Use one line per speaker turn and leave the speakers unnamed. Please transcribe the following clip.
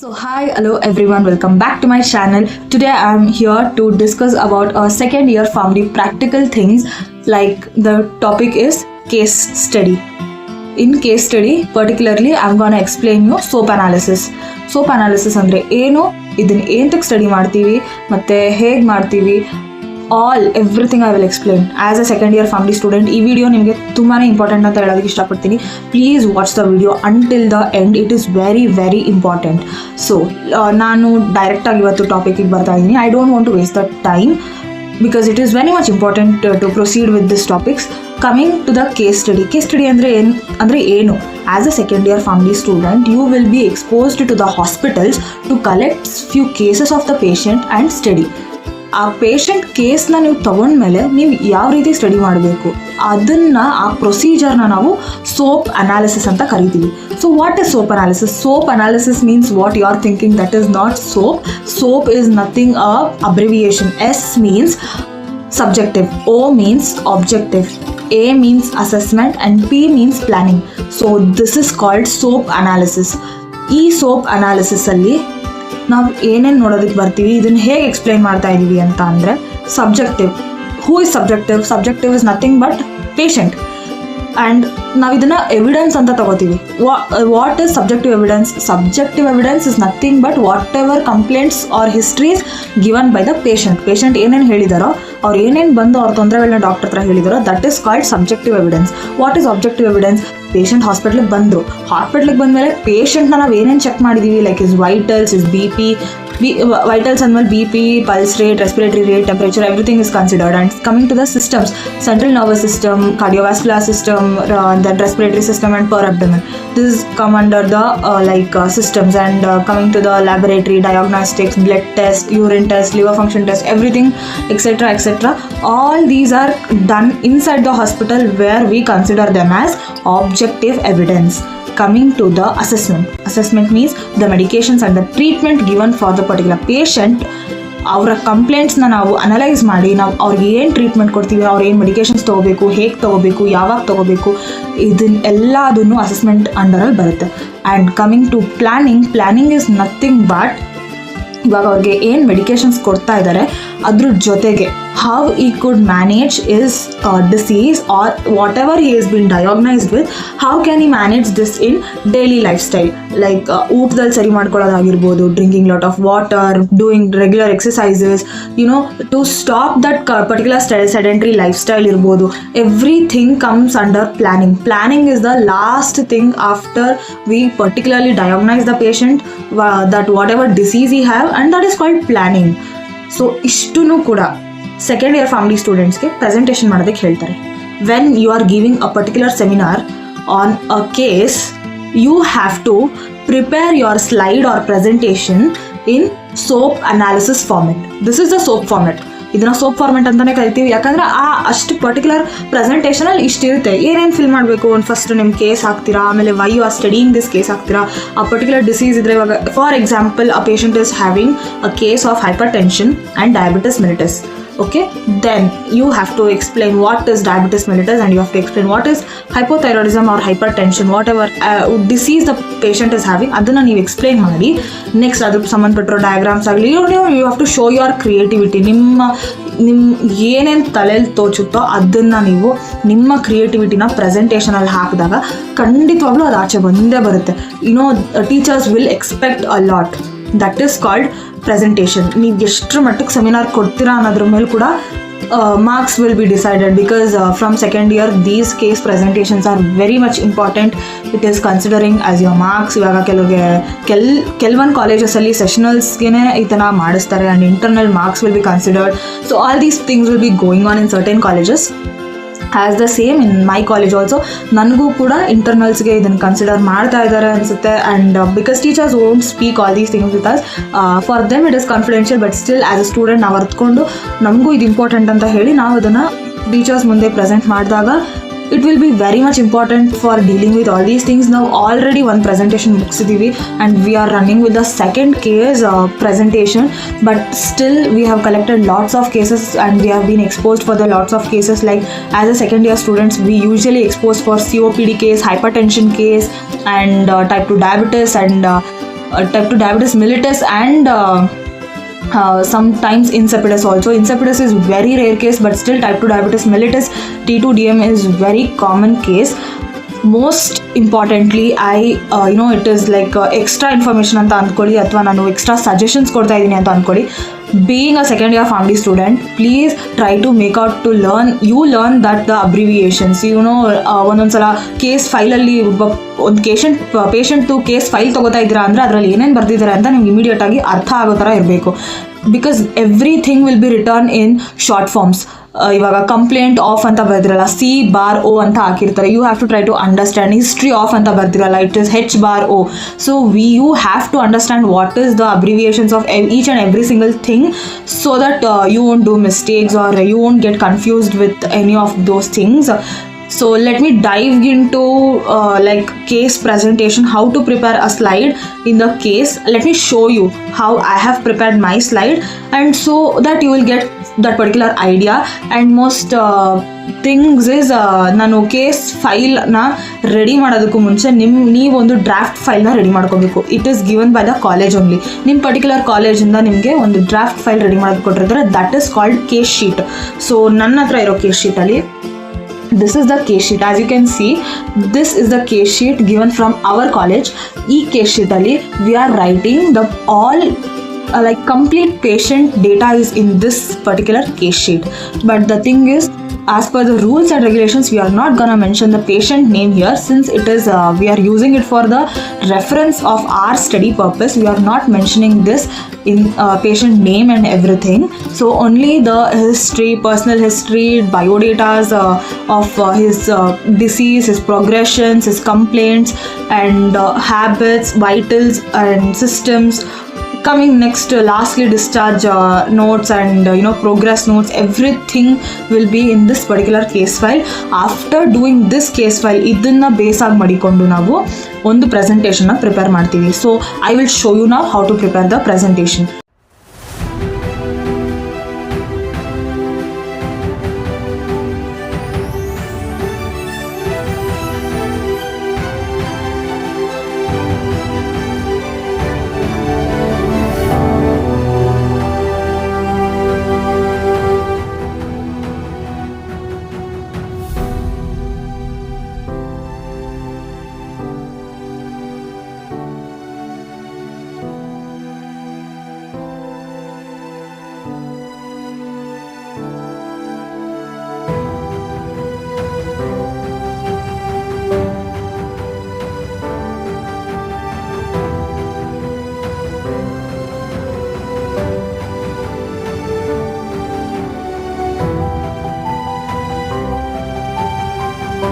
So hi, hello everyone, welcome back to my channel. Today I am here to discuss about a second year family practical things, like the topic is case study. In case study particularly I am going to explain you soap analysis. Soap analysis ಅಂದ್ರೆ ಏನು, ಇದನ್ನ ಏನಕ್ಕೆ study ಮಾಡ್ತೀವಿ ಮತ್ತೆ ಹೇಗೆ ಮಾಡ್ತೀವಿ, all everything I will explain as a second year family student. ಈ video ನಿಮಗೆ ತುಂಬಾ ಇಂಪಾರ್ಟೆಂಟ್ ಅಂತ ಹೇಳೋದಕ್ಕೆ ಇಷ್ಟಪಡ್ತೀನಿ. Please watch the video until the end, it is very very important. So ನಾನು ಡೈರೆಕ್ಟಾಗಿ ಇವತ್ತು ಟಾಪಿಕಿಗೆ ಬರ್ತಾ ಇದ್ದೀನಿ. I don't want to waste the time because it is very much important to proceed with this topics. Coming to the case study. Case study andre ಏನು, as a second year family student you will be exposed to the hospitals to collect few cases of the patient and study. ಆ patient ಕೇಸ್ನ ನೀವು ತಗೊಂಡ್ಮೇಲೆ ನೀವು ಯಾವ ರೀತಿ study ಮಾಡಬೇಕು ಅದನ್ನು, ಆ ಪ್ರೊಸೀಜರ್ನ ನಾವು ಸೋಪ್ ಅನಾಲಿಸಿಸ್ ಅಂತ ಕರಿತೀವಿ. So what is soap analysis? Soap analysis means what you are thinking, that is not soap. Soap is nothing abbreviation. S means subjective, O means objective, A means assessment and P means planning. So this is called soap analysis. ಈ soap analysis ಅಲ್ಲಿ ನಾವು ಏನೇನು ನೋಡೋದಕ್ಕೆ ಬರ್ತೀವಿ, ಇದನ್ನು ಹೇಗೆ explain ಮಾಡ್ತಾ ಇದ್ದೀವಿ ಅಂತ ಅಂದರೆ, subjective. Who is subjective? Subjective is nothing but patient. And ನಾವು ಇದನ್ನು ಎವಿಡೆನ್ಸ್ ಅಂತ ತಗೋತೀವಿ. What is subjective evidence? Subjective evidence is nothing but whatever complaints are histories given by the patient. Patient ಏನೇನು ಹೇಳಿದಾರೋ, ಅವ್ರು ಏನೇನು ಬಂದು ಅವ್ರ ತೊಂದರೆಗಳನ್ನ ಡಾಕ್ಟರ್ ಹತ್ರ ಹೇಳಿದಾರೋ, that is called subjective evidence. What is objective evidence? Patient ಹಾಸ್ಪಿಟ್ಲಿಗೆ ಬಂದರು, ಹಾಸ್ಪಿಟ್ಲಿಗೆ ಬಂದಮೇಲೆ ಪೇಷಂಟ್ನ ನಾವು ಏನೇನು ಚೆಕ್ ಮಾಡಿದ್ದೀವಿ, like is vitals, is B P, vitals ಅಂದಮೇಲೆ B P, pulse rate, respiratory rate, temperature, everything is considered. And coming to the systems, central nervous system, cardiovascular system, then respiratory system and per abdomen. This come under the systems. And coming to the laboratory diagnostics, blood test, urine test, liver function test, everything, etc., etc. All these are done inside the hospital where we consider them as objective evidence. Coming to the assessment. Assessment means the medications and the treatment given for the particular patient. ಅವರ ಕಂಪ್ಲೇಂಟ್ಸ್ನ ನಾವು analyse ಮಾಡಿ ನಾವು ಅವ್ರಿಗೆ ಏನು treatment ಕೊಡ್ತೀವಿ, ಅವ್ರು ಏನು medications ತೊಗೋಬೇಕು, ಹೇಗೆ ತೊಗೋಬೇಕು, ಯಾವಾಗ ತೊಗೋಬೇಕು, ಇದನ್ನೆಲ್ಲದನ್ನು ಅಸೆಸ್ಮೆಂಟ್ ಅಂಡರಲ್ಲಿ ಬರುತ್ತೆ. And coming to planning is nothing but ಇವಾಗ ಅವ್ರಿಗೆ ಏನು ಮೆಡಿಕೇಷನ್ಸ್ ಕೊಡ್ತಾ ಇದ್ದಾರೆ ಅದ್ರ ಜೊತೆಗೆ how he could manage his disease or whatever he is been diagnosed with, how can he manage this in daily lifestyle. Like ಊಟದಲ್ಲಿ ಸರಿ ಮಾಡ್ಕೊಳ್ಳೋದಾಗಿರ್ಬೋದು, drinking lot of water, doing regular exercises, to stop that particular sedentary lifestyle ಇರ್ಬೋದು. Everything comes under planning. Planning is the last thing after we particularly diagnose the patient that whatever disease he have, and that is called planning. So ಇಷ್ಟೂ ಕೂಡ second year family ಸ್ಟೂಡೆಂಟ್ಸ್ಗೆ presentation ಮಾಡೋದಕ್ಕೆ ಹೇಳ್ತಾರೆ. When you are giving a particular seminar on a case, you have to prepare your slide or presentation in soap analysis format. This is the soap format. ಇದನ್ನ soap format ಅಂತಲೇ ಕರಿತೀವಿ. ಯಾಕಂದರೆ ಅಷ್ಟು particular ಪ್ರೆಸೆಂಟೇಷನಲ್ಲಿ ಇಷ್ಟಿರುತ್ತೆ. ಏನೇನು fill ಮಾಡಬೇಕು, ಒಂದು first ನಿಮ್ಮ case ಹಾಕ್ತೀರಾ, ಆಮೇಲೆ why you are studying this case ಹಾಕ್ತೀರಾ. ಆ ಪರ್ಟಿಕ್ಯುಲರ್ ಡಿಸೀಸ್ ಇದ್ದರೆ, ಇವಾಗ for example a patient is having a case of hypertension and diabetes mellitus. Okay, then you have to explain what is diabetes mellitus and you have to explain what is hypothyroidism or hypertension, whatever disease the patient is having, ಅದನ್ನು ನೀವು explain ಮಾಡಿ. Next ಅದಕ್ಕೆ ಸಂಬಂಧಪಟ್ಟಿರೋ diagrams ಆಗಲಿ, you have to show your creativity. ನಿಮ್ಮ ಏನೇನು ತಲೆಯಲ್ಲಿ ತೋಚುತ್ತೋ ಅದನ್ನು ನೀವು ನಿಮ್ಮ ಕ್ರಿಯೇಟಿವಿಟಿನ ಪ್ರೆಸೆಂಟೇಷನಲ್ಲಿ ಹಾಕಿದಾಗ ಖಂಡಿತವಾಗ್ಲೂ ಅದು ಆಚೆ ಬಂದೇ ಬರುತ್ತೆ. Teachers will expect a lot. That is called presentation. ನೀವು ಎಷ್ಟರ ಮಟ್ಟಿಗೆ ಸೆಮಿನಾರ್ ಕೊಡ್ತೀರಾ ಅನ್ನೋದ್ರ ಮೇಲೆ ಕೂಡ marks will be decided, because from second year these case presentations are very much important. It is considering as your marks. ಇವಾಗ ಕೆಲವೊಂದು ಕಾಲೇಜಸಲ್ಲಿ ಸೆಷನಲ್ಸ್ಗೆ ಈ ಥರ ಮಾಡಿಸ್ತಾರೆ, and internal marks will be considered. So all these things will be going on in certain colleges. As the same in my college also, ನನಗೂ ಕೂಡ ಇಂಟರ್ನಲ್ಸ್ಗೆ ಇದನ್ನು consider ಮಾಡ್ತಾ ಇದ್ದಾರೆ ಅನಿಸುತ್ತೆ. And because teachers won't speak all these things with us, for them it is confidential, but still as a student ನಾವು ಅರ್ತ್ಕೊಂಡು ನಮಗೂ ಇದು important ಅಂತ ಹೇಳಿ ನಾವು ಅದನ್ನು ಟೀಚರ್ಸ್ ಮುಂದೆ ಪ್ರೆಸೆಂಟ್ ಮಾಡಿದಾಗ it will be very much important for dealing with all these things. Now already one presentation ಮುಗಿಸಿದ್ದೀವಿ and we are running with the second case presentation, but still we have collected lots of cases and we have been exposed for the lots of cases. Like as a second year students, we usually exposed for COPD case, hypertension case, and type 2 diabetes, and type 2 diabetes mellitus and sometimes insipidus also. Insipidus is very rare case, but still type 2 diabetes mellitus T2DM is very common case. Most importantly, it is like extra information ಅಂತ ಅಂದ್ಕೊಳ್ಳಿ, ಅಥವಾ ನಾನು extra suggestions ಕೊಡ್ತಾ ಇದ್ದೀನಿ ಅಂತ ಅಂದ್ಕೊಳ್ಳಿ. Being a second year PharmD student, please try to make out to learn that the abbreviations, ಒಂದೊಂದ್ಸಲ case ಫೈಲಲ್ಲಿ ಒಂದು ಪೇಷಂಟ್ ಕೇಸ್ ಫೈಲ್ ತಗೋತಾ ಇದ್ದೀರಾ ಅಂದರೆ ಅದರಲ್ಲಿ ಏನೇನು ಬರ್ದಿದ್ದಾರೆ ಅಂತ ನಿಮ್ಗೆ ಇಮಿಡಿಯೇಟ್ ಆಗಿ ಅರ್ಥ ಆಗೋ ಥರ ಇರಬೇಕು. Because everything will be return in short forms. ಇವಾಗ ಕಂಪ್ಲೇಂಟ್ ಆಫ್ ಅಂತ ಬರ್ದಿರಲ್ಲ, C/O ಅಂತ ಹಾಕಿರ್ತಾರೆ. You have to try to understand. History of ಅಂತ ಬರ್ದಿರಲ್ಲ, it is H/O. So you have to understand what is the abbreviations of each and every single thing, so that you won't do mistakes or you won't get confused with any of those things. So let me dive into case presentation, how to prepare a slide in the case. Let me show you how I have prepared my slide, and so that you will get that particular idea. And most things is ನಾನು case ಫೈಲ್ನ ready ಮಾಡೋದಕ್ಕೂ ಮುಂಚೆ ನೀವೊಂದು draft ಫೈಲ್ನ ready ಮಾಡ್ಕೋಬೇಕು. It is given by the college only. ನಿಮ್ಮ particular ಕಾಲೇಜಿಂದ ನಿಮಗೆ ಒಂದು draft file ready ಮಾಡೋದು ಕೊಟ್ಟಿರ್ತಾರೆ, that is called case sheet. So ನನ್ನ ಹತ್ರ ಇರೋ case ಶೀಟಲ್ಲಿ this is the case sheet. As you can see, this is the case sheet given from our college. E case sheet alli we are writing the all complete patient data is in this particular case sheet. But the thing is, as per the rules and regulations, we are not gonna mention the patient name here, since it is we are using it for the reference of our study purpose. We are not mentioning this in patient name and everything. So only the history, personal history, biodatas of his disease, his progressions, his complaints, and habits, vitals and systems. Coming next, lastly, discharge notes and progress notes, everything will be in this particular case file. After doing this case file, ಇದನ್ನ base ಆಗಿ ಮಾಡಿಕೊಂಡು ನಾವು ಒಂದು ಪ್ರೆಸೆಂಟೇಷನ್ನ prepare ಮಾಡ್ತೀವಿ. So I will show you now how to prepare the presentation.